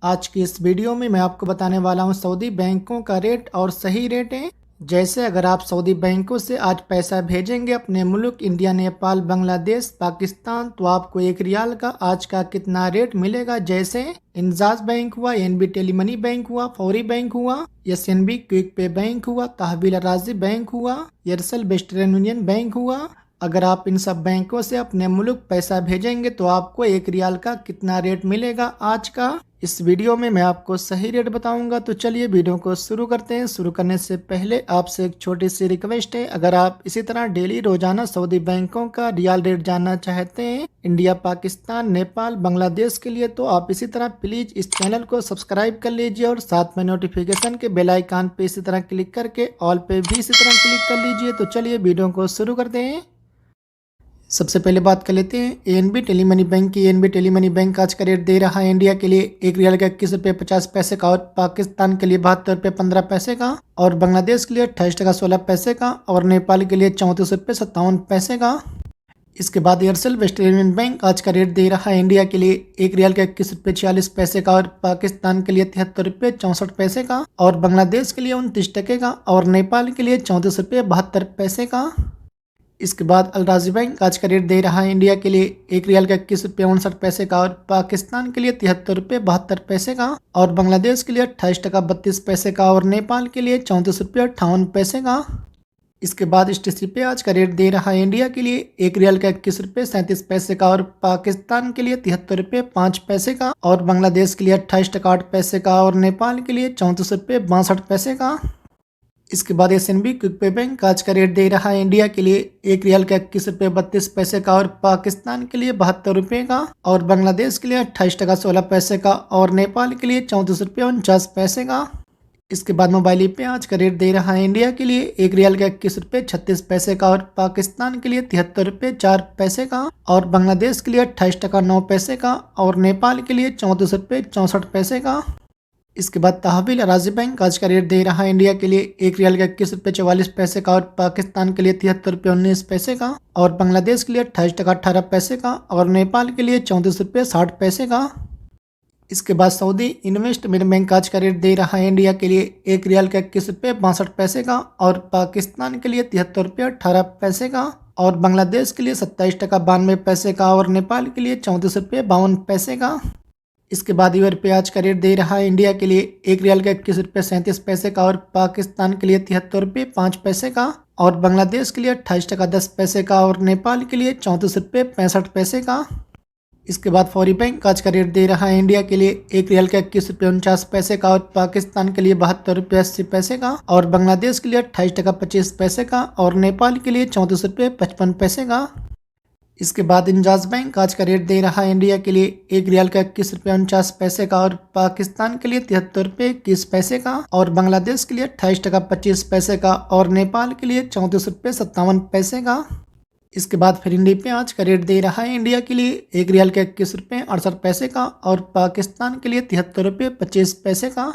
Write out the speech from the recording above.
आज की इस वीडियो में मैं आपको बताने वाला हूं सऊदी बैंकों का रेट और सही रेट है। जैसे अगर आप सऊदी बैंकों से आज पैसा भेजेंगे अपने मुल्क इंडिया, नेपाल, बांग्लादेश, पाकिस्तान, तो आपको 1 रियाल का आज का कितना रेट मिलेगा। जैसे इंजाज बैंक हुआ, एनबी टेलीमनी बैंक हुआ, फौरी बैंक हुआ, एसएनबी क्विक पे बैंक हुआ, तहवील राजी बैंक हुआ, एयरसेल वेस्टर्न यूनियन बैंक हुआ। अगर आप इन सब बैंकों से अपने मुल्क पैसा भेजेंगे तो आपको 1 रियाल का कितना रेट मिलेगा आज का। इस वीडियो में मैं आपको सही रेट बताऊंगा। तो चलिए वीडियो को शुरू करते हैं। शुरू करने से पहले आपसे एक छोटी सी रिक्वेस्ट है, अगर आप इसी तरह डेली रोजाना सऊदी बैंकों का रियाल रेट जानना चाहते हैं इंडिया, पाकिस्तान, नेपाल, बांग्लादेश के लिए, तो आप इसी तरह प्लीज इस चैनल को सब्सक्राइब कर लीजिए और साथ में नोटिफिकेशन के बेल आइकन पे इसी तरह क्लिक करके ऑल पे भी इसी तरह क्लिक कर लीजिए। तो चलिए वीडियो को शुरू करते हैं। सबसे पहले बात कर लेते हैं एएनबी टेलीमनी बैंक की। एएनबी टेलीमनी बैंक आज का रेट दे रहा है इंडिया के लिए 1 रियाल का 21 रुपये 50 पैसे का, और पाकिस्तान के लिए 72 रुपये 15 पैसे का, और बांग्लादेश के लिए 28 टका 16 पैसे का, और नेपाल के लिए 34 रुपये 57 पैसे का। इसके बाद एयरसेल वेस्टर्न यूनियन बैंक आज का रेट दे रहा है इंडिया के लिए 1 रियाल का 21 रुपये 46 पैसे का, और पाकिस्तान के लिए 73 रुपये 64 पैसे का, और बांग्लादेश के लिए 29 टके का, और नेपाल के लिए 34 रुपये 72 पैसे का। इसके बाद अल राजी बैंक आज का रेट दे रहा है इंडिया के लिए 1 रियाल का 21 रुपये 59 पैसे का, और पाकिस्तान के लिए 73 रुपये 72 पैसे का, और बांग्लादेश के लिए 28 टका 32 पैसे का, और नेपाल के लिए 34 रुपये 58 पैसे का। इसके बाद एचटीसी पे आज का रेट दे रहा है इंडिया के लिए 1 रियाल का 21 रुपये 37 पैसे का, और पाकिस्तान के लिए 73 रुपये 5 पैसे का, और बांग्लादेश के लिए 28 टका 8 पैसे का, और नेपाल के लिए 34 रुपये 62 पैसे का। इसके बाद एसएनबी क्विक पे बैंक आज का रेट दे रहा है इंडिया के लिए 1 रियाल का 21 रुपये 32 पैसे का, और पाकिस्तान के लिए 72 रुपये का, और बांग्लादेश के लिए 28 टका 16 पैसे का, और नेपाल के लिए 34 रुपये 49 पैसे का। इसके बाद मोबाइल पे आज का रेट दे रहा है इंडिया के लिए 1 रियाल का 21 रुपये 36 पैसे का, और पाकिस्तान के लिए 73 रुपये 4 पैसे का, और बांग्लादेश के लिए 28 टका 9 पैसे का, और नेपाल के लिए 34 रुपये 64 पैसे का। इसके बाद तहवील राजी बैंक आज का रेट दे रहा है इंडिया के लिए 1 रियाल का 21 रुपये 44 पैसे का, और पाकिस्तान के लिए 73 रुपये 19 पैसे का, और बांग्लादेश के लिए 28 टका 18 पैसे का, और नेपाल के लिए 34 रुपये 60 पैसे का। इसके बाद सऊदी इन्वेस्टमेंट बैंक आज का रेट दे रहा है इंडिया के लिए 1 रियाल का 21 रुपये 62 पैसे का, और पाकिस्तान के लिए 73 रुपये 18 पैसे का, और बांग्लादेश के लिए 27 टका 92 पैसे का, और नेपाल के लिए 34 रुपये 52 पैसे का। इसके बाद यूरो पे आज का रेट दे रहा है इंडिया के लिए 1 रियाल का 21 रुपये 37 पैसे का, और पाकिस्तान के लिए 73 रुपये 5 पैसे का, और बांग्लादेश के लिए 28 टका 10 पैसे का, और नेपाल के लिए 34 रुपये 65 पैसे का। इसके बाद फौरी बैंक आज का रेट दे रहा है इंडिया के लिए 1 रियाल का 21 रुपये 49 पैसे का, और पाकिस्तान के लिए 72 रुपये 80 पैसे का, और बांग्लादेश के लिए 28 टका 25 पैसे का, और नेपाल के लिए 34 रुपये 55 पैसे का। इसके बाद इंजाज बैंक आज का रेट दे रहा है इंडिया के लिए 1 रियाल का 21 रुपये 49 पैसे का, और पाकिस्तान के लिए 73 रुपये 21 पैसे का, और बांग्लादेश के लिए 28 टका 25 पैसे का, और नेपाल के लिए 34 रुपये 57 पैसे का। इसके बाद फिर इंडी पे आज का रेट दे रहा है इंडिया के लिए 1 रियाल का 21 रुपये 68 पैसे का, और पाकिस्तान के लिए 73 रुपये 25 पैसे का।